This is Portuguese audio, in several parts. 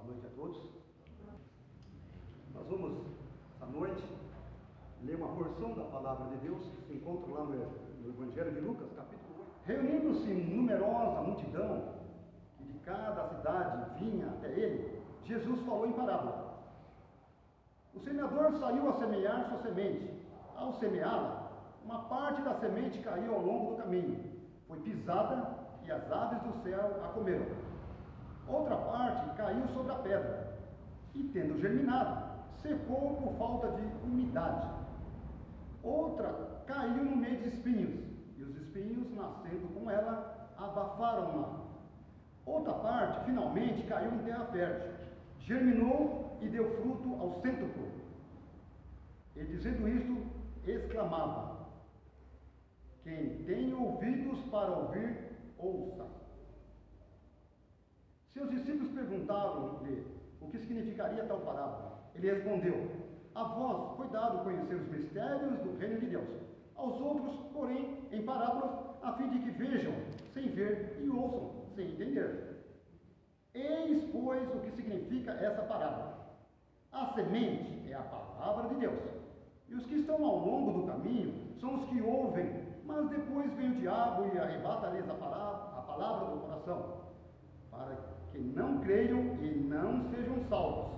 Boa noite a todos. Nós vamos, essa noite, ler uma porção da palavra de Deus que se encontra lá no Evangelho de Lucas, capítulo 8. Reunindo-se numerosa multidão, que de cada cidade vinha até ele, Jesus falou em parábola. O semeador saiu a semear sua semente. Ao semeá-la, uma parte da semente caiu ao longo do caminho, foi pisada e as aves do céu a comeram. Outra parte caiu sobre a pedra e, tendo germinado, secou por falta de umidade. Outra caiu no meio de espinhos, e os espinhos, nascendo com ela, abafaram-na. Outra parte, finalmente, caiu em terra fértil, germinou e deu fruto ao cêntuplo. E, dizendo isto, exclamava: quem tem ouvidos para ouvir, ouça. Seus discípulos perguntaram-lhe o que significaria tal parábola. Ele respondeu: a vós foi dado conhecer os mistérios do reino de Deus. Aos outros, porém, em parábolas, a fim de que vejam sem ver e ouçam sem entender. Eis, pois, o que significa essa parábola. A semente é a palavra de Deus. E os que estão ao longo do caminho são os que ouvem, mas depois vem o diabo e arrebata-lhes a palavra do coração, para que não creiam e não sejam salvos.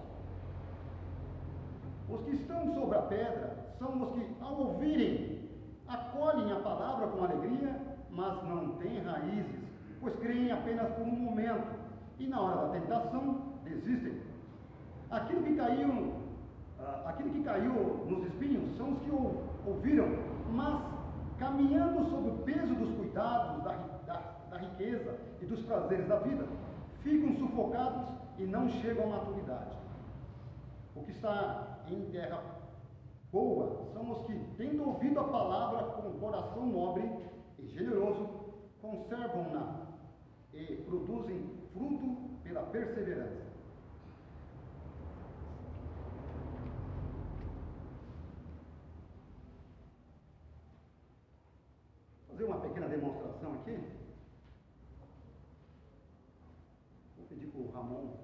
Os que estão sobre a pedra são os que, ao ouvirem, acolhem a palavra com alegria, mas não têm raízes, pois creem apenas por um momento, e na hora da tentação desistem. Aquilo que caiu nos espinhos são os que ouviram, mas caminhando sob o peso dos cuidados, da riqueza e dos prazeres da vida, ficam sufocados e não chegam à maturidade. O que está em terra boa são os que, tendo ouvido a palavra com coração nobre e generoso, conservam-na e produzem fruto pela perseverança. Vou fazer uma pequena demonstração aqui. Vou pedir para o Ramon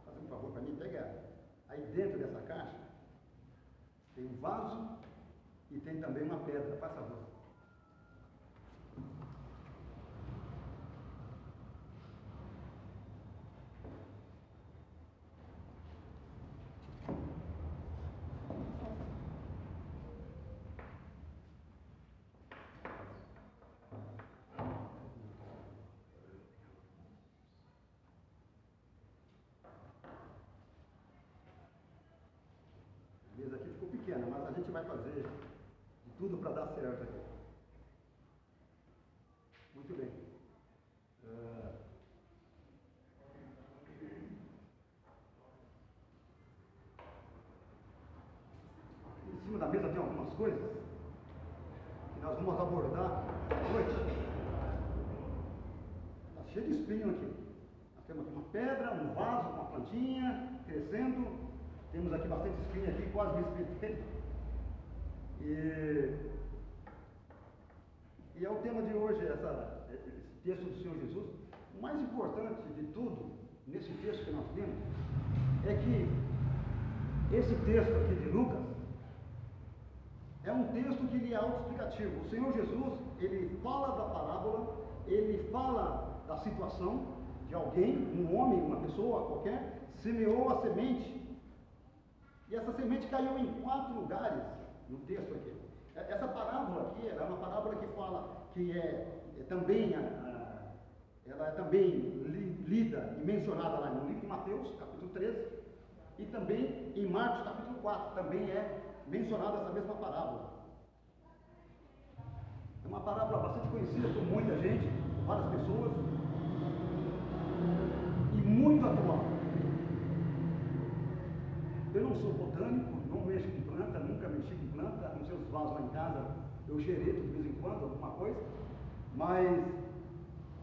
fazer um favor para mim. Pega aí dentro dessa caixa, tem um vaso e tem também uma pedra. Faz favor. A mesa aqui ficou pequena, mas a gente vai fazer de tudo para dar certo aqui. Muito bem. Em cima da mesa tem algumas coisas que nós vamos abordar hoje. Está cheio de espinho aqui. Nós temos aqui uma pedra, um vaso, uma plantinha crescendo. Temos aqui bastante espinho aqui, quase me espetei. E é o tema de hoje, esse texto do Senhor Jesus. O mais importante de tudo, nesse texto que nós temos, é que esse texto aqui de Lucas é um texto que ele é autoexplicativo. O Senhor Jesus, ele fala da parábola, ele fala da situação de alguém, um homem, uma pessoa qualquer, semeou a semente. E essa semente caiu em 4 lugares no texto aqui. Essa parábola aqui é uma parábola que fala que ela é também lida e mencionada lá no livro de Mateus, capítulo 13, e também em Marcos, capítulo 4, também é mencionada essa mesma parábola. É uma parábola bastante conhecida por muita gente, por várias pessoas, e muito atual. Eu não sou botânico, não mexo com planta, nunca mexi com planta, a não ser os vasos lá em casa, eu xereto de vez em quando, alguma coisa, mas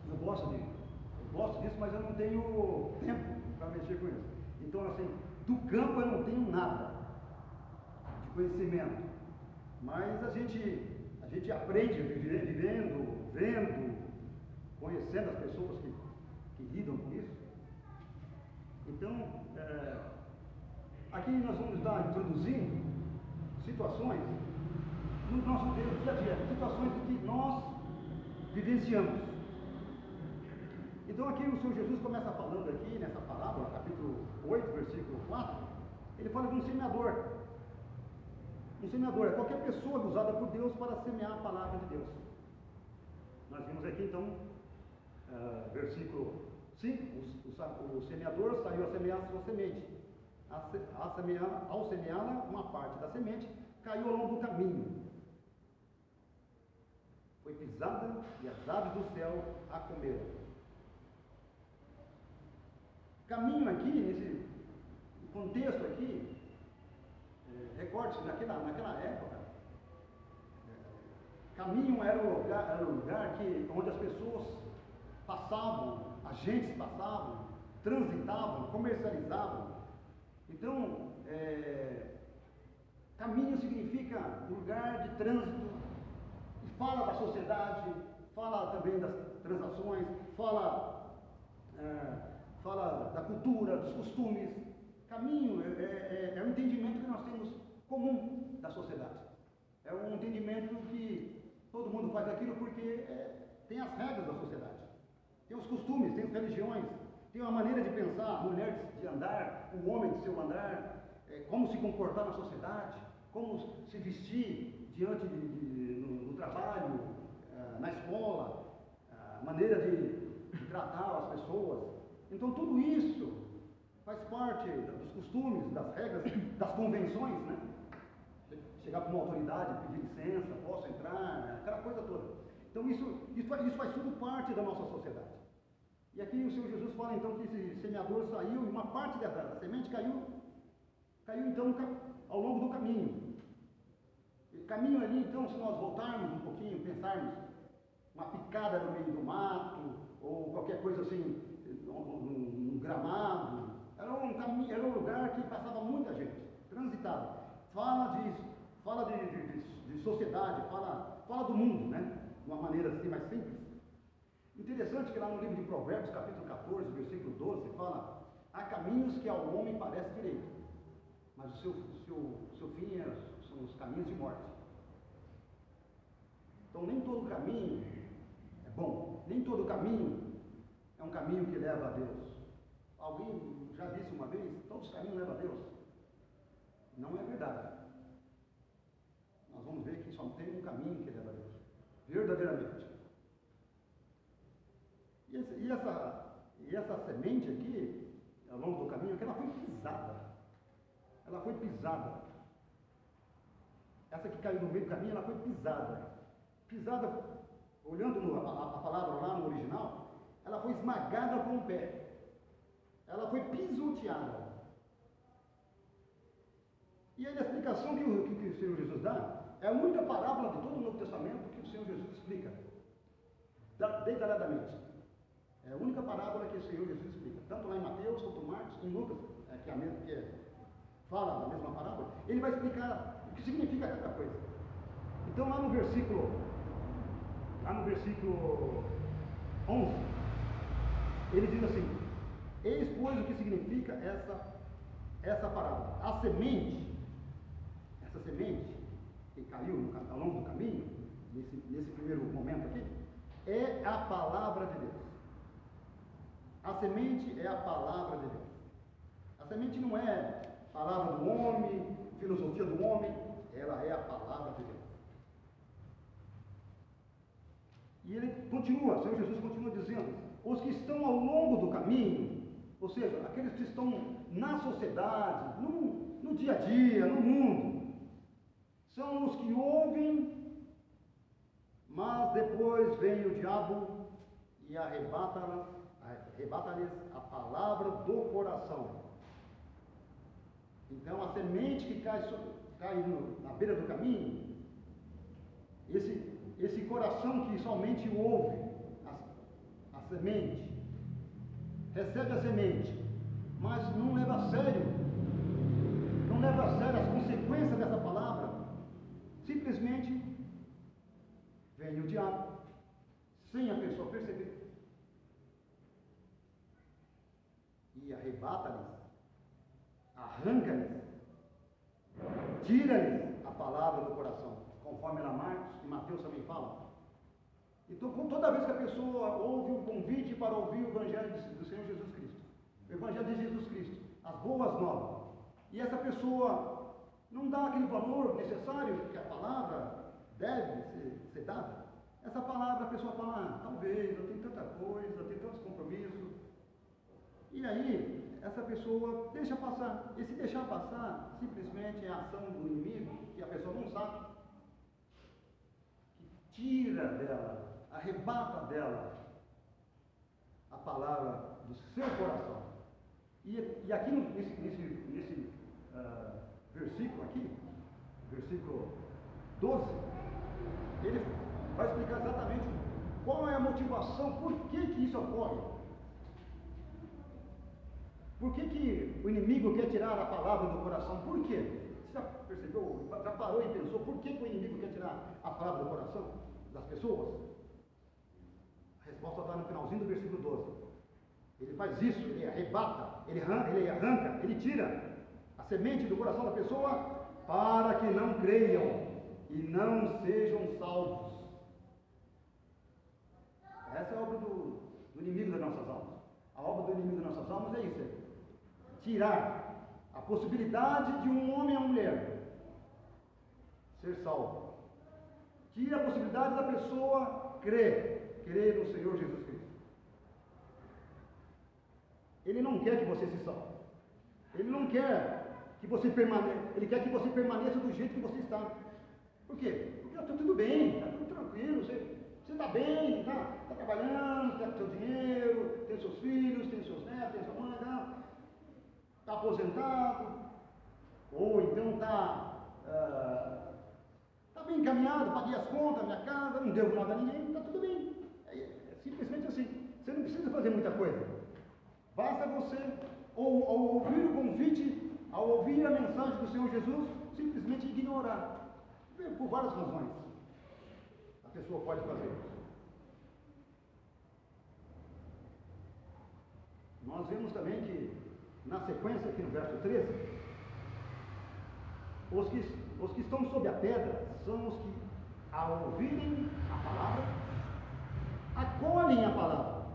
eu gosto disso, mas eu não tenho tempo para mexer com isso. Então, assim, do campo eu não tenho nada de conhecimento, mas a gente aprende vivendo, vendo, conhecendo as pessoas que lidam com isso. Então, aqui nós vamos estar introduzindo situações no nosso dia a dia, situações que nós vivenciamos. Então aqui o Senhor Jesus começa falando aqui nessa parábola, capítulo 8, versículo 4, ele fala de um semeador. Um semeador é qualquer pessoa usada por Deus para semear a palavra de Deus. Nós vimos aqui então, versículo 5, o semeador saiu a semear a sua semente. Ao semeá-la, uma parte da semente caiu ao longo do caminho. Foi pisada e as aves do céu a comeram. Caminho aqui, nesse contexto aqui, recorde-se, naquela época, caminho era o lugar onde as pessoas passavam, agentes passavam, transitavam, comercializavam. Então, caminho significa lugar de trânsito, e fala da sociedade, fala também das transações, fala da cultura, dos costumes. Caminho é um entendimento que nós temos comum da sociedade. É um entendimento que todo mundo faz aquilo porque tem as regras da sociedade. Tem os costumes, tem as religiões, tem uma maneira de pensar, a mulher de andar, o homem de seu andar, como se comportar na sociedade, como se vestir diante no trabalho, na escola, a maneira de tratar as pessoas. Então tudo isso faz parte dos costumes, das regras, das convenções, né? Chegar para uma autoridade, pedir licença, posso entrar, aquela coisa toda. Então isso faz tudo parte da nossa sociedade. E aqui o Senhor Jesus fala então que esse semeador saiu e uma parte da semente caiu então ao longo do caminho. E caminho ali, então, se nós voltarmos um pouquinho, pensarmos uma picada no meio do mato, ou qualquer coisa assim, num gramado, era um lugar que passava muita gente, transitava. Fala de sociedade, fala do mundo, né? De uma maneira assim mais simples. Interessante que lá no livro de Provérbios, capítulo 14, versículo 12, fala: há caminhos que ao homem parece direito, mas o seu fim são os caminhos de morte. Então nem todo caminho é bom, nem todo caminho é um caminho que leva a Deus. Alguém já disse uma vez: todos os caminhos levam a Deus. Não é verdade. Nós vamos ver que só tem um caminho que leva a Deus, verdadeiramente. E essa semente aqui, ao longo do caminho, ela foi pisada. Ela foi pisada. Essa que caiu no meio do caminho, ela foi pisada. Pisada, olhando a palavra lá no original, ela foi esmagada com o pé. Ela foi pisoteada. E aí a explicação que o Senhor Jesus dá é a única parábola de todo o Novo Testamento que o Senhor Jesus explica detalhadamente. É a única parábola que o Senhor Jesus explica, tanto lá em Mateus quanto em Marcos, em Lucas, fala da mesma parábola. Ele vai explicar o que significa cada coisa. Então lá no versículo 11, ele diz assim: eis pois o que significa essa parábola. A semente, essa semente que caiu ao longo do caminho, nesse primeiro momento aqui, é a palavra de Deus. A semente é a palavra de Deus. A semente não é palavra do homem, filosofia do homem, ela é a palavra de Deus. E ele continua, o Senhor Jesus continua dizendo: os que estão ao longo do caminho, ou seja, aqueles que estão na sociedade, no dia a dia, no mundo, são os que ouvem, mas depois vem o diabo e arrebata-lhes a palavra do coração. Então a semente que cai na beira do caminho, esse coração que somente ouve a semente, recebe a semente, mas não leva a sério as consequências dessa palavra, simplesmente vem o diabo, sem a pessoa perceber. e arrebata-lhes, arranca-lhes, tira-lhes a palavra do coração, conforme lá Marcos e Mateus também falam. Então, toda vez que a pessoa ouve o convite para ouvir o Evangelho do Senhor Jesus Cristo, o Evangelho de Jesus Cristo, as boas novas, e essa pessoa não dá aquele valor necessário que a palavra deve ser dada, essa palavra a pessoa fala, talvez, eu tenho tanta coisa, eu tenho tantos compromissos, e aí essa pessoa deixa passar. Esse deixar passar simplesmente é a ação do inimigo, que a pessoa não sabe, que tira dela, arrebata dela a palavra do seu coração. E aqui nesse versículo aqui, versículo 12, ele vai explicar exatamente qual é a motivação, por que isso ocorre. Por que o inimigo quer tirar a palavra do coração? Por quê? Você já percebeu, já parou e pensou por que o inimigo quer tirar a palavra do coração das pessoas? A resposta está no finalzinho do versículo 12. Ele faz isso, ele arrebata, ele arranca, ele tira a semente do coração da pessoa para que não creiam e não sejam salvos. Essa é a obra do inimigo das nossas almas. A obra do inimigo das nossas almas é isso: tirar a possibilidade de um homem ou mulher ser salvo. Tira a possibilidade da pessoa crer no Senhor Jesus Cristo. Ele não quer que você se salve. Ele não quer que você permaneça. Ele quer que você permaneça do jeito que você está. Por quê? Porque está tudo bem, está tudo tranquilo. Você está bem, está trabalhando, está com seu dinheiro, tem seus filhos, tem seus netos, tem sua mãe, está aposentado, ou então está bem encaminhado, paguei as contas, minha casa, não devo nada a ninguém, está tudo bem. É simplesmente assim. Você não precisa fazer muita coisa. Basta você, ao ouvir o convite, ao ouvir a mensagem do Senhor Jesus, simplesmente ignorar. Por várias razões a pessoa pode fazer isso. Nós vemos também que, na sequência, aqui no verso 13, os que estão sob a pedra são os que, ao ouvirem a palavra, acolhem a palavra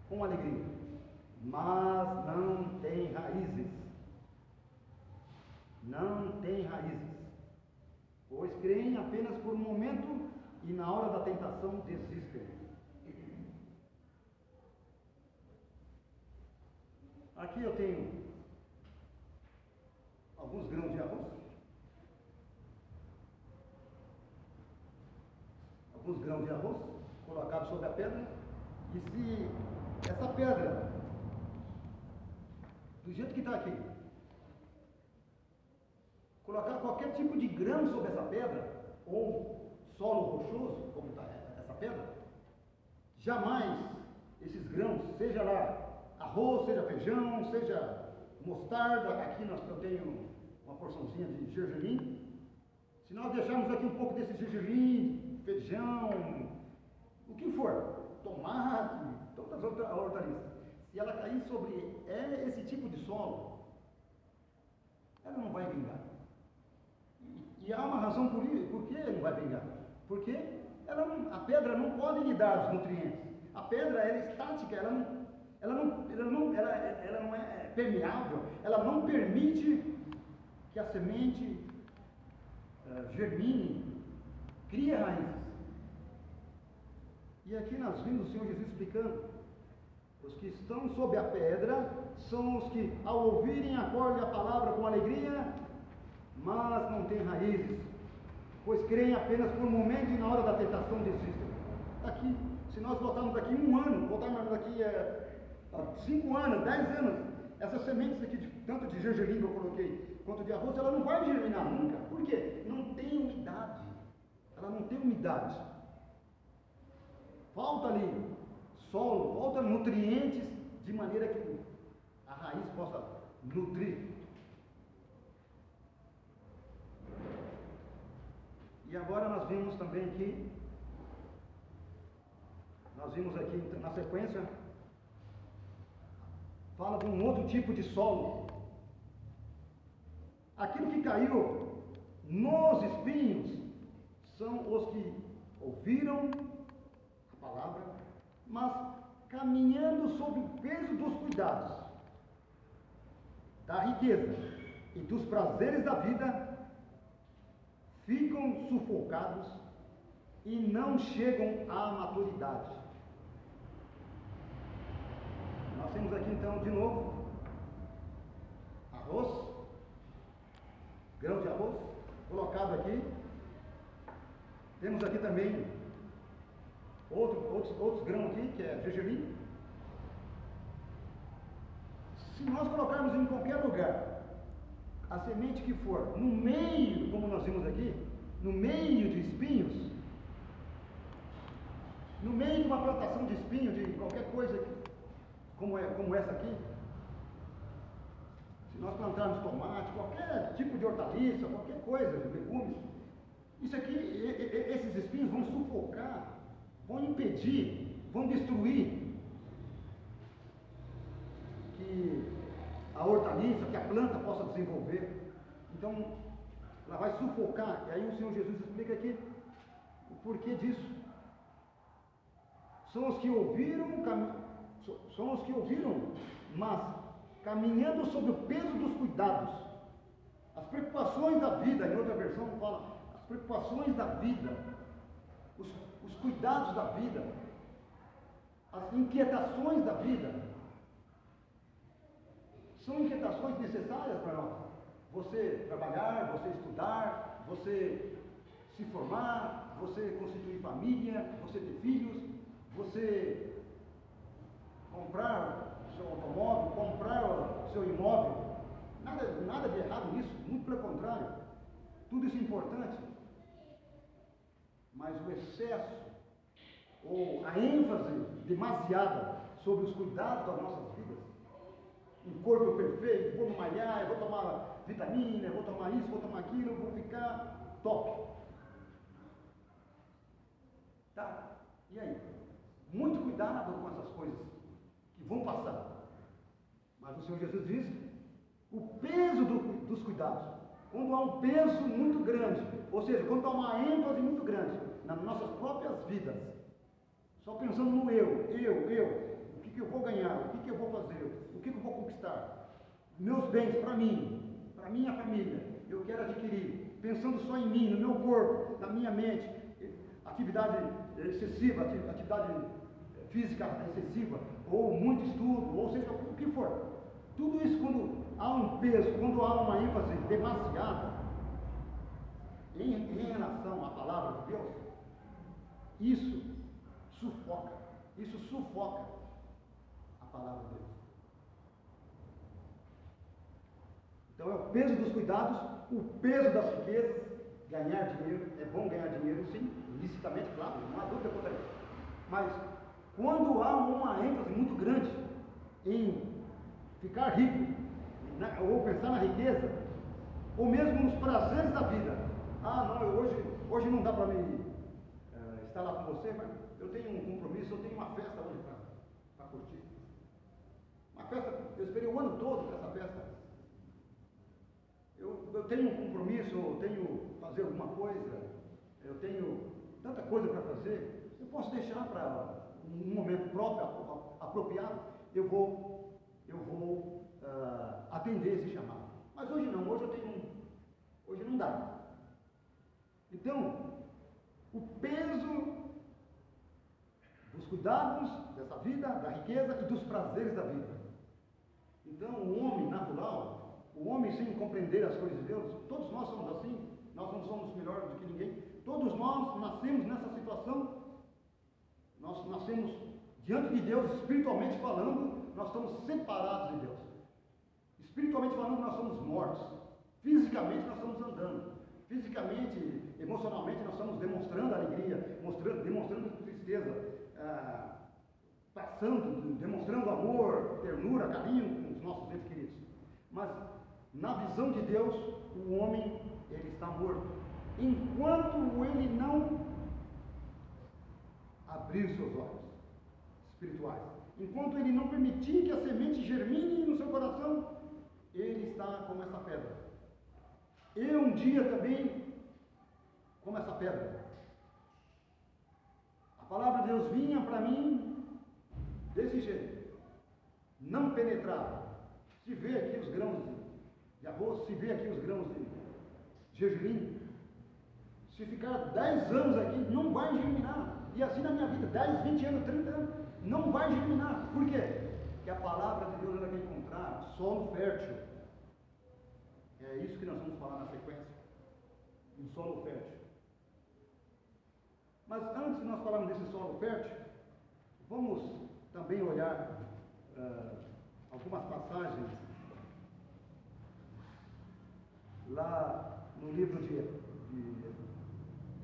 com alegria, mas não têm raízes. Não têm raízes, pois creem apenas por um momento e na hora da tentação desistem. Aqui eu tenho alguns grãos de arroz. Alguns grãos de arroz colocados sobre a pedra. E se essa pedra, do jeito que está aqui, colocar qualquer tipo de grão sobre essa pedra, ou solo rochoso, como está essa pedra, jamais esses grãos, seja lá arroz, seja feijão, seja mostarda, aqui eu tenho uma porçãozinha de gergelim, se nós deixarmos aqui um pouco desse gergelim, feijão, o que for, tomate, todas as outras hortaliças, se ela cair sobre esse tipo de solo, ela não vai vingar. E há uma razão por que não vai vingar. Porque a pedra não pode lhe dar os nutrientes. A pedra ela é estática, ela não é permeável, ela não permite que a semente germine, crie raízes. E aqui nós vimos o Senhor Jesus explicando: os que estão sob a pedra são os que, ao ouvirem, acolhem a palavra com alegria, mas não têm raízes, pois creem apenas por um momento e na hora da tentação desistem. Aqui, se nós voltarmos daqui 1 ano, voltarmos daqui 5 anos, 10 anos, essas sementes aqui, tanto de gergelim que eu coloquei, quanto de arroz, ela não vai germinar nunca. Por quê? Não tem umidade. Ela não tem umidade. Falta ali solo, falta nutrientes, de maneira que a raiz possa nutrir. E agora nós vimos também aqui, na sequência, fala de um outro tipo de solo. Aquilo que caiu nos espinhos são os que ouviram a palavra, mas caminhando sob o peso dos cuidados, da riqueza e dos prazeres da vida, ficam sufocados e não chegam à maturidade. Nós temos aqui então de novo arroz, grão de arroz colocado aqui. Temos aqui também outros grãos aqui, que é gergelim. Se nós colocarmos em qualquer lugar a semente que for no meio, como nós vimos aqui, no meio de espinhos, no meio de uma plantação de espinho, de qualquer coisa como essa aqui, se nós plantarmos tomate, qualquer tipo de hortaliça, qualquer coisa, de legumes, isso aqui, esses espinhos vão sufocar, vão impedir, vão destruir que a hortaliça, que a planta possa desenvolver. Então, ela vai sufocar. E aí o Senhor Jesus explica aqui o porquê disso. São os que ouviram, mas caminhando sob o peso dos cuidados, as preocupações da vida. Em outra versão fala as preocupações da vida, os cuidados da vida, as inquietações da vida. São inquietações necessárias para nós. Você trabalhar, você estudar, você se formar, você constituir família, você ter filhos, você comprar o seu automóvel, comprar o seu imóvel. Nada de errado nisso, muito pelo contrário. Tudo isso é importante. Mas o excesso, ou a ênfase demasiada sobre os cuidados das nossas vidas, um corpo perfeito, vou malhar, eu vou tomar vitamina, eu vou tomar isso, vou tomar aquilo, eu vou ficar top. Tá? E aí? Muito cuidado com essas coisas que vão passar. Mas o Senhor Jesus diz o peso dos cuidados. Quando há um peso muito grande, ou seja, quando há uma ênfase muito grande nas nossas próprias vidas, só pensando no eu, o que eu vou ganhar, o que eu vou fazer, o que eu vou conquistar, meus bens para mim, para minha família, eu quero adquirir, pensando só em mim, no meu corpo, na minha mente, atividade excessiva, atividade física excessiva, ou muito estudo, ou seja, o que for. Tudo isso, quando há um peso, quando há uma ênfase demasiada em relação à palavra de Deus, isso sufoca a palavra de Deus. Então é o peso dos cuidados, o peso das riquezas. Ganhar dinheiro, é bom ganhar dinheiro, sim, ilicitamente, claro, não há dúvida quanto a isso. Mas quando há uma ênfase muito grande em ficar rico, ou pensar na riqueza, ou mesmo nos prazeres da vida. Ah, não, hoje não dá para mim estar lá com você, mas eu tenho um compromisso, eu tenho uma festa hoje para curtir. Uma festa, eu esperei o ano todo para essa festa. Eu tenho um compromisso, eu tenho que fazer alguma coisa, eu tenho tanta coisa para fazer, eu posso deixar para um momento próprio, apropriado, eu vou atender esse chamado. Mas hoje não, hoje não dá. Então, o peso dos cuidados dessa vida, da riqueza e dos prazeres da vida. Então, o homem natural, o homem sem compreender as coisas de Deus, todos nós somos assim, nós não somos melhores do que ninguém, todos nós nascemos nessa situação, nós nascemos diante de Deus, espiritualmente falando, nós estamos separados de Deus. Espiritualmente falando, nós somos mortos. Fisicamente, nós estamos andando. Fisicamente, emocionalmente, nós estamos demonstrando alegria, demonstrando tristeza, demonstrando amor, ternura, carinho com os nossos entes queridos. Mas, na visão de Deus, o homem, ele está morto. Enquanto ele não abrir seus olhos espirituais. enquanto ele não permitir que a semente germine no seu coração, ele está como essa pedra. Eu um dia também, como essa pedra. A palavra de Deus vinha para mim desse jeito, não penetrava. Se vê aqui os grãos de arroz, se vê aqui os grãos de gergelim, se ficar 10 anos aqui, não vai germinar. E assim na minha vida, 10, 20 anos, 30 anos, não vai germinar. Por quê? Porque a palavra de Deus ela quer encontrar solo fértil. É isso que nós vamos falar na sequência. Um solo fértil. Mas antes de nós falarmos desse solo fértil, vamos também olhar algumas passagens lá no livro de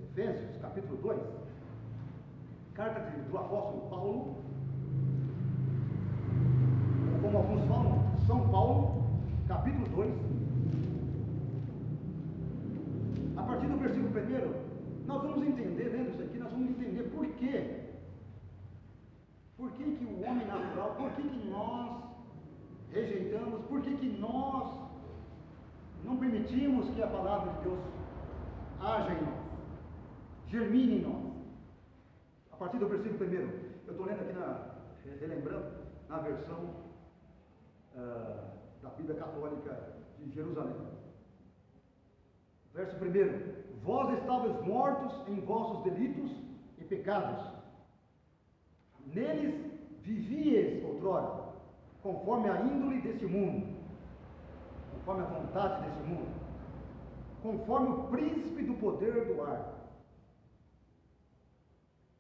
Efésios, capítulo 2, carta do apóstolo Paulo, ou como alguns falam, São Paulo, capítulo 2, a partir do versículo 1, nós vamos entender, lendo isso aqui, nós vamos entender por quê. Por que que o homem natural, por que que nós rejeitamos, por que que nós não permitimos que a palavra de Deus haja em nós, germine em nós. A partir do versículo 1, eu estou lendo aqui, relembrando, na versão da Bíblia Católica de Jerusalém. Verso 1: Vós estavais mortos em vossos delitos e pecados, neles vivieis outrora, conforme a índole desse mundo, conforme a vontade desse mundo, conforme o príncipe do poder do ar,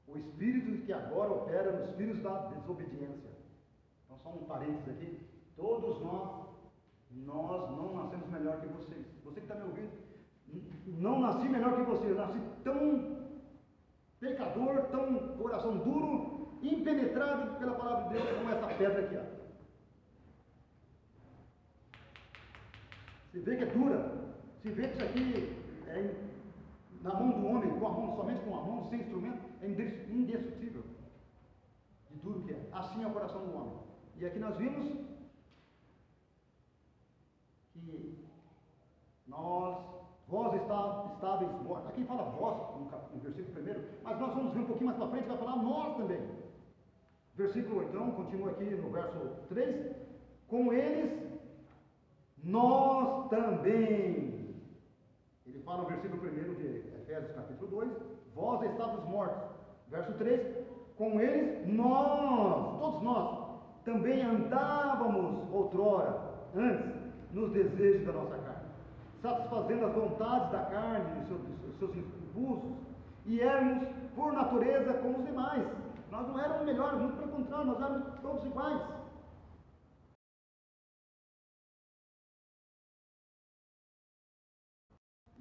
o espírito que agora opera nos filhos da desobediência. Então só um parênteses aqui, todos nós não nascemos melhor que vocês. Você que está me ouvindo, não nasci melhor que você, eu nasci tão pecador, tão coração duro, impenetrado pela palavra de Deus como essa pedra aqui. Você vê que é dura, você vê que isso aqui é na mão do homem, somente com a mão, sem instrumento, é indestrutível. De duro que é. Assim é o coração do homem. E aqui nós vimos que vós estáveis mortos. Aqui fala vós, no versículo 1, mas nós vamos ver um pouquinho mais para frente, vai falar nós também. Versículo, então, continua aqui no verso 3, com eles, nós também. Ele fala no versículo 1 de Efésios capítulo 2, vós estavais mortos. Verso 3, com eles, todos nós, também andávamos outrora, antes, nos desejos da nossa carne, satisfazendo as vontades da carne, os seus impulsos, e éramos, por natureza, como os demais. Nós não éramos melhores, muito pelo contrário, nós éramos todos iguais.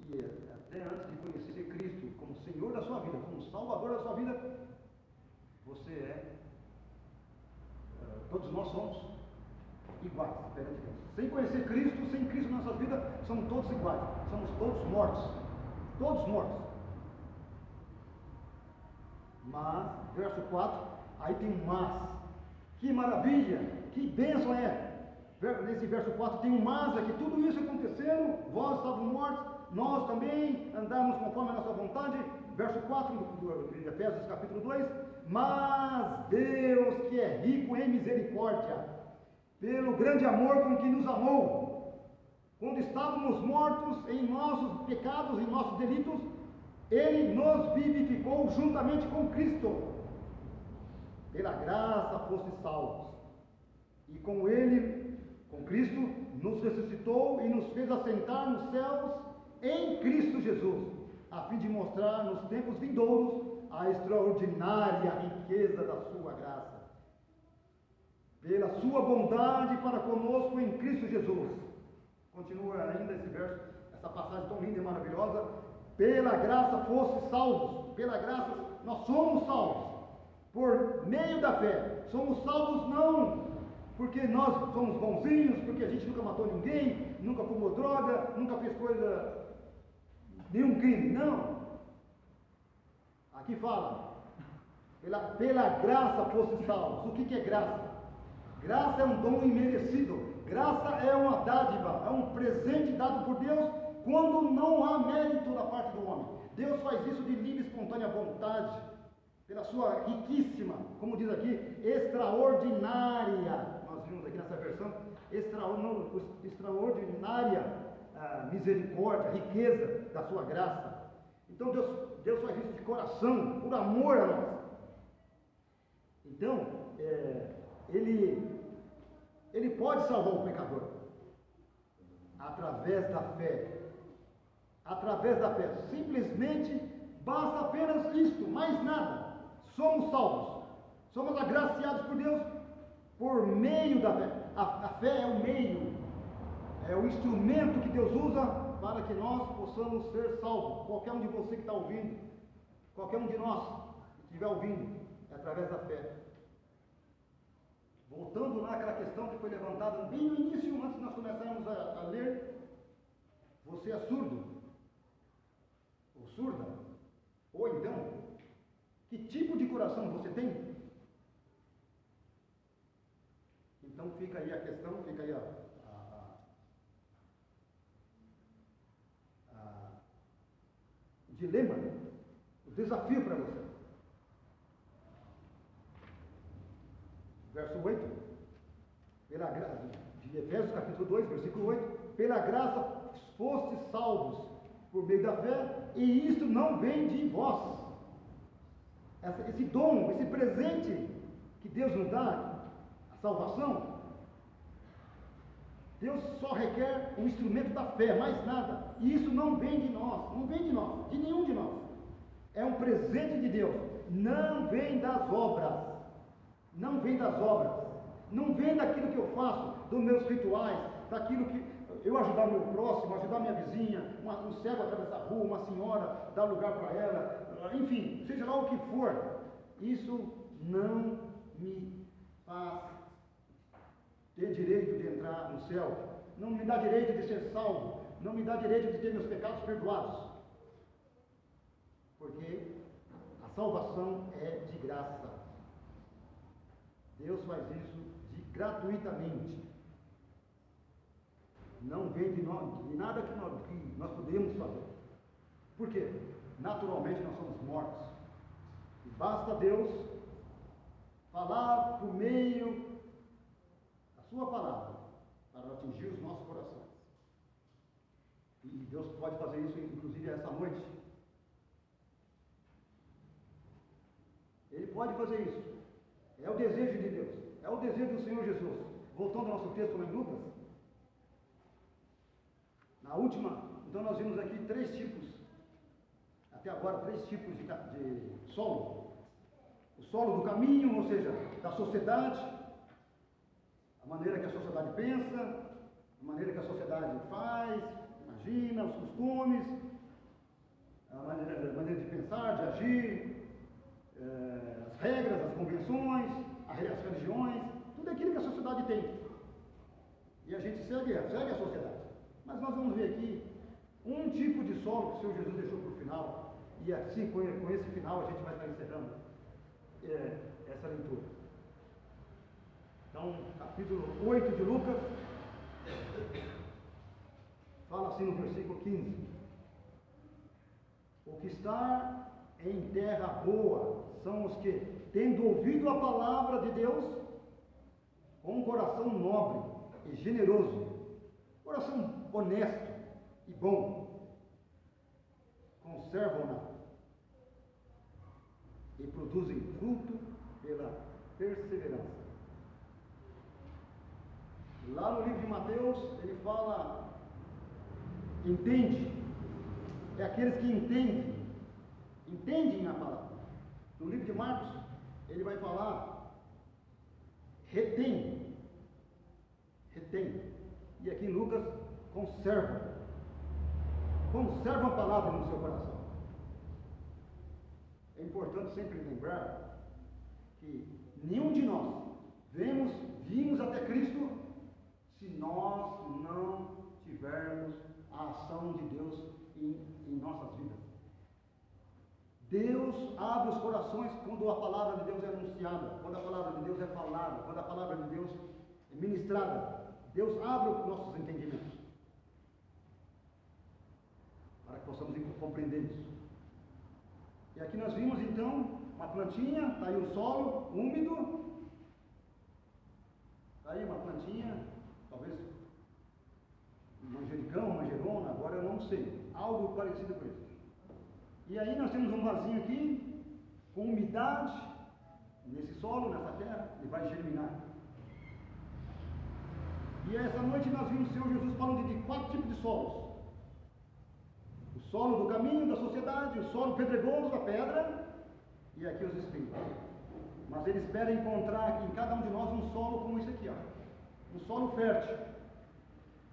E até antes de conhecer Cristo como Senhor da sua vida, como Salvador da sua vida, todos nós somos iguais perante Deus. Sem conhecer Cristo, sem Cristo na nossa vida, somos todos iguais, somos todos mortos, todos mortos. Mas, verso 4, aí tem um mas. Que maravilha, que bênção é! Nesse verso 4 tem um mas aqui, tudo isso acontecendo, vós estavam mortos, nós também andamos conforme a nossa vontade. Verso 4 de Efésios capítulo 2, mas Deus que é rico em misericórdia, pelo grande amor com que nos amou, quando estávamos mortos em nossos pecados e nossos delitos, Ele nos vivificou juntamente com Cristo. Pela graça fostes salvos. E com Ele, com Cristo, nos ressuscitou e nos fez assentar nos céus em Cristo Jesus, a fim de mostrar nos tempos vindouros a extraordinária riqueza da sua graça, pela sua bondade para conosco em Cristo Jesus. Continua ainda esse verso, essa passagem tão linda e maravilhosa. Pela graça fosse salvos, pela graça nós somos salvos, por meio da fé. Somos salvos não porque nós somos bonzinhos, porque a gente nunca matou ninguém, nunca fumou droga, nunca fez nenhum crime, não. Aqui fala, Pela graça fosse salvos. O que é graça? Graça é um dom imerecido. Graça é uma dádiva, é um presente dado por Deus quando não há mérito da parte do homem. Deus faz isso de livre e espontânea vontade, pela sua riquíssima, como diz aqui, extraordinária, nós vimos aqui nessa versão, extraordinária misericórdia, riqueza da sua graça. Então Deus faz isso de coração, por amor a nós. Então, Ele pode salvar o pecador através da fé. Através da fé. Simplesmente basta apenas isto, mais nada. Somos salvos. Somos agraciados por Deus por meio da fé. A fé é o meio, é o instrumento que Deus usa para que nós possamos ser salvos. Qualquer um de você que está ouvindo, qualquer um de nós que estiver ouvindo, é através da fé. Voltando lá àquela questão que foi levantada bem no início, antes de nós começarmos a ler, você é surdo? Ou surda? Ou então, que tipo de coração você tem? Então fica aí a questão, fica aí o dilema, o desafio para você. Verso 8, pela graça, de Efésios capítulo 2, versículo 8, pela graça fostes salvos por meio da fé, e isto não vem de vós. Esse dom, esse presente que Deus nos dá, a salvação, Deus só requer um instrumento da fé, mais nada. E isso não vem de nós, não vem de nós, de nenhum de nós. É um presente de Deus, não vem das obras. Não vem das obras, não vem daquilo que eu faço, dos meus rituais, daquilo que eu ajudar meu próximo, ajudar minha vizinha, um cego a atravessar a rua, uma senhora, dar lugar para ela, enfim, seja lá o que for, isso não me faz ter direito de entrar no céu, não me dá direito de ser salvo, não me dá direito de ter meus pecados perdoados, porque a salvação é de graça. Deus faz isso gratuitamente. Não vem de nada que nós podemos fazer. Por quê? Naturalmente nós somos mortos. E basta Deus falar por meio da sua palavra para atingir os nossos corações. E Deus pode fazer isso inclusive essa noite. Ele pode fazer isso. É o desejo de Deus, é o desejo do Senhor Jesus. Voltando ao nosso texto lá em Lucas, na última, então nós vimos aqui até agora, três tipos de solo. O solo do caminho, ou seja, da sociedade, a maneira que a sociedade pensa, a maneira que a sociedade faz, imagina, os costumes, a maneira de pensar, de agir, as regras, as convenções, as religiões, tudo aquilo que a sociedade tem. E a gente segue a sociedade. Mas nós vamos ver aqui um tipo de solo que o Senhor Jesus deixou para o final. E assim, com esse final, a gente vai estar encerrando essa leitura. Então, capítulo 8 de Lucas, fala assim no versículo 15: o que está em terra boa são os que, tendo ouvido a palavra de Deus, com um coração nobre e generoso, coração honesto e bom, conservam-na e produzem fruto pela perseverança. Lá no livro de Mateus, ele fala, entende, é aqueles que entendem a palavra. No livro de Marcos, ele vai falar, retém. E aqui em Lucas, conserva a palavra no seu coração. É importante sempre lembrar que nenhum de nós vimos até Cristo se nós não tivermos a ação de Deus em nossas vidas. Deus abre os corações quando a palavra de Deus é anunciada, quando a palavra de Deus é falada, quando a palavra de Deus é ministrada. Deus abre os nossos entendimentos para que possamos compreender isso. E aqui nós vimos então uma plantinha, está aí o solo úmido, está aí uma plantinha, talvez um manjericão, manjerona, agora eu não sei, algo parecido com isso. E aí nós temos um vasinho aqui, com umidade, nesse solo, nessa terra, e vai germinar. E essa noite nós vimos o Senhor Jesus falando de 4 tipos de solos. O solo do caminho, da sociedade, o solo pedregoso, da pedra, e aqui os espinhos. Mas Ele espera encontrar em cada um de nós um solo como esse aqui, ó. Um solo fértil,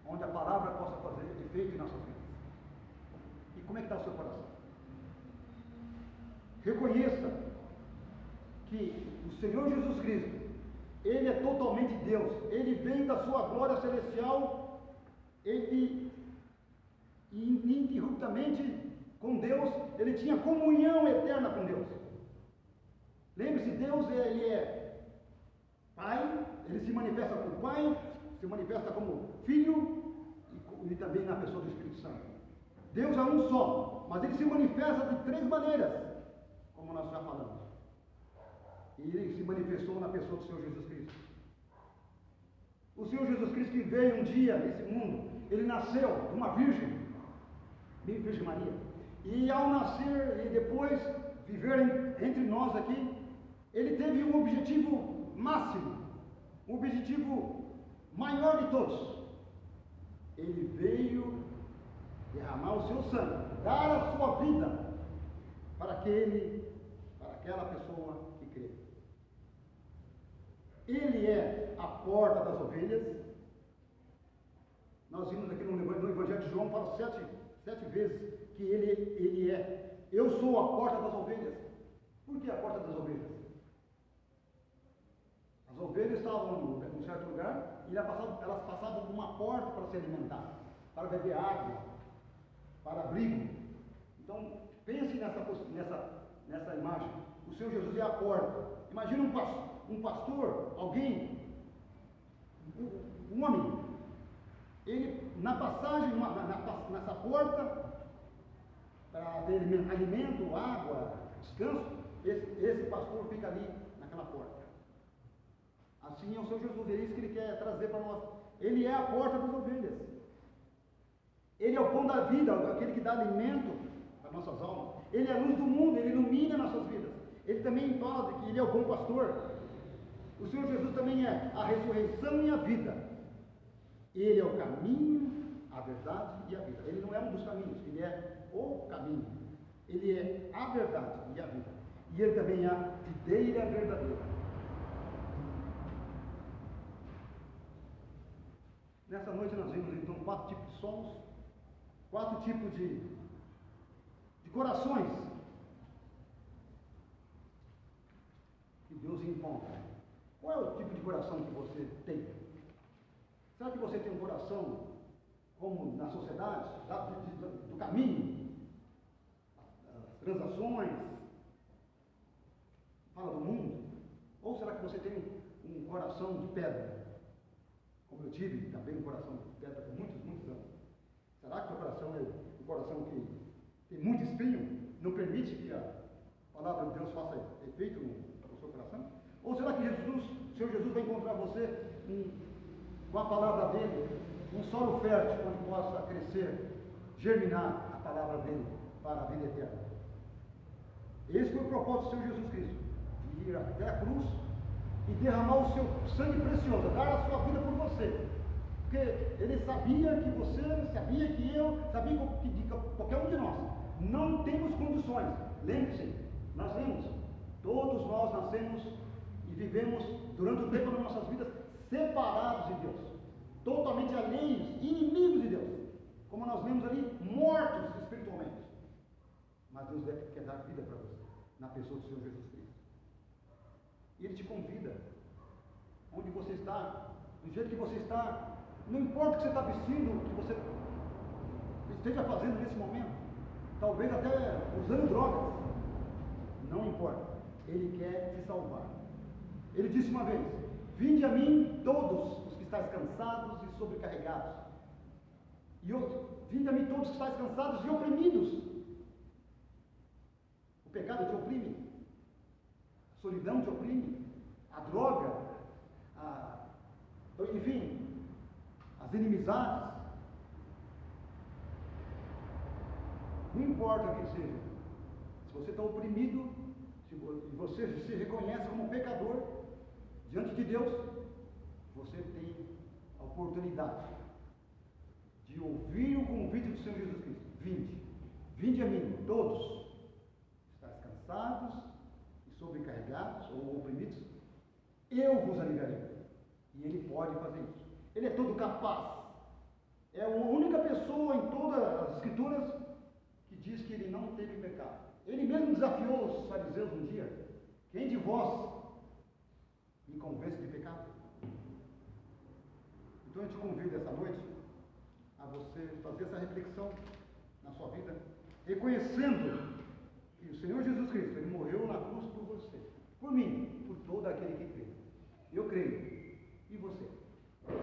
onde a palavra possa fazer efeito em nossas vidas. E como é que está o seu coração? Reconheça que o Senhor Jesus Cristo, Ele é totalmente Deus. Ele veio da sua glória celestial, Ele ininterruptamente com Deus, Ele tinha comunhão eterna com Deus. Lembre-se, Deus Ele é Pai, Ele se manifesta como Pai, se manifesta como Filho e também na pessoa do Espírito Santo. Deus é um só, mas Ele se manifesta de 3 maneiras, como nós já falamos. E Ele se manifestou na pessoa do Senhor Jesus Cristo. O Senhor Jesus Cristo que veio um dia nesse mundo, Ele nasceu de uma virgem Maria. E ao nascer e depois viver entre nós aqui, Ele teve um objetivo máximo, um objetivo maior de todos. Ele veio derramar o seu sangue, dar a sua vida para aquela pessoa que crê. Ele é a porta das ovelhas. Nós vimos aqui no Evangelho de João, fala 7 vezes que ele é. Eu sou a porta das ovelhas. Por que a porta das ovelhas? As ovelhas estavam em um certo lugar e elas passavam por uma porta para se alimentar, para beber água, para abrigo. Então, pense nessa imagem. O Senhor Jesus é a porta. Imagina um pastor, alguém, um homem, ele na passagem, nessa porta, para ter alimento, água, descanso, esse pastor fica ali naquela porta. Assim é o Senhor Jesus, é isso que Ele quer trazer para nós. Ele é a porta das ovelhas. Ele é o pão da vida, aquele que dá alimento para nossas almas. Ele é a luz do mundo, Ele ilumina nossas vidas. Ele também fala de que Ele é o bom pastor. O Senhor Jesus também é a ressurreição e a vida. Ele é o caminho, a verdade e a vida. Ele não é um dos caminhos, Ele é o caminho. Ele é a verdade e a vida. E Ele também é a videira verdadeira. Nessa noite nós vimos então 4 tipos de solos, 4 tipos de corações que Deus encontra. Qual é o tipo de coração que você tem? Será que você tem um coração como na sociedade, do caminho, as transações, fala do mundo? Ou será que você tem um coração de pedra? Como eu tive também um coração de pedra por muitos anos. Será que o coração é um coração que tem muito espinho, não permite que a palavra de Deus faça efeito no seu coração? Ou será que o Senhor Jesus vai encontrar você com a palavra dele, um solo fértil onde possa crescer, germinar a palavra dele para a vida eterna? Esse foi o propósito do Senhor Jesus Cristo, de ir até a cruz e derramar o seu sangue precioso, dar a sua vida por você. Porque Ele sabia que você, sabia que eu, sabia que de qualquer um de nós não temos condições. Lembre-se, nós temos, todos nós nascemos e vivemos durante o tempo das nossas vidas separados de Deus, totalmente alheios, inimigos de Deus, como nós vemos ali, mortos espiritualmente. Mas Deus quer dar vida para você, na pessoa do Senhor Jesus Cristo. E Ele te convida, onde você está, do jeito que você está, não importa o que você está vestindo, o que você esteja fazendo nesse momento, talvez até usando drogas, Não importa. Ele quer te salvar. Ele disse uma vez: vinde a mim todos os que estáis cansados e sobrecarregados. Vinde a mim todos os que estáis cansados e oprimidos. O pecado te oprime. A solidão te oprime. A droga, enfim, as inimizades. Não importa o que seja. Se você está oprimido, se você se reconhece como pecador diante de Deus, você tem a oportunidade de ouvir o convite do Senhor Jesus Cristo. Vinde a mim, todos, estáis cansados e sobrecarregados ou oprimidos, eu vos aliviarei. E Ele pode fazer isso. Ele é todo capaz. É a única pessoa em todas as Escrituras que diz que Ele não teve pecado. Ele mesmo desafiou os fariseus um dia: quem de vós me convence de pecado? Então eu te convido essa noite a você fazer essa reflexão na sua vida, reconhecendo que o Senhor Jesus Cristo, Ele morreu na cruz por você, por mim, por todo aquele que crê. Eu creio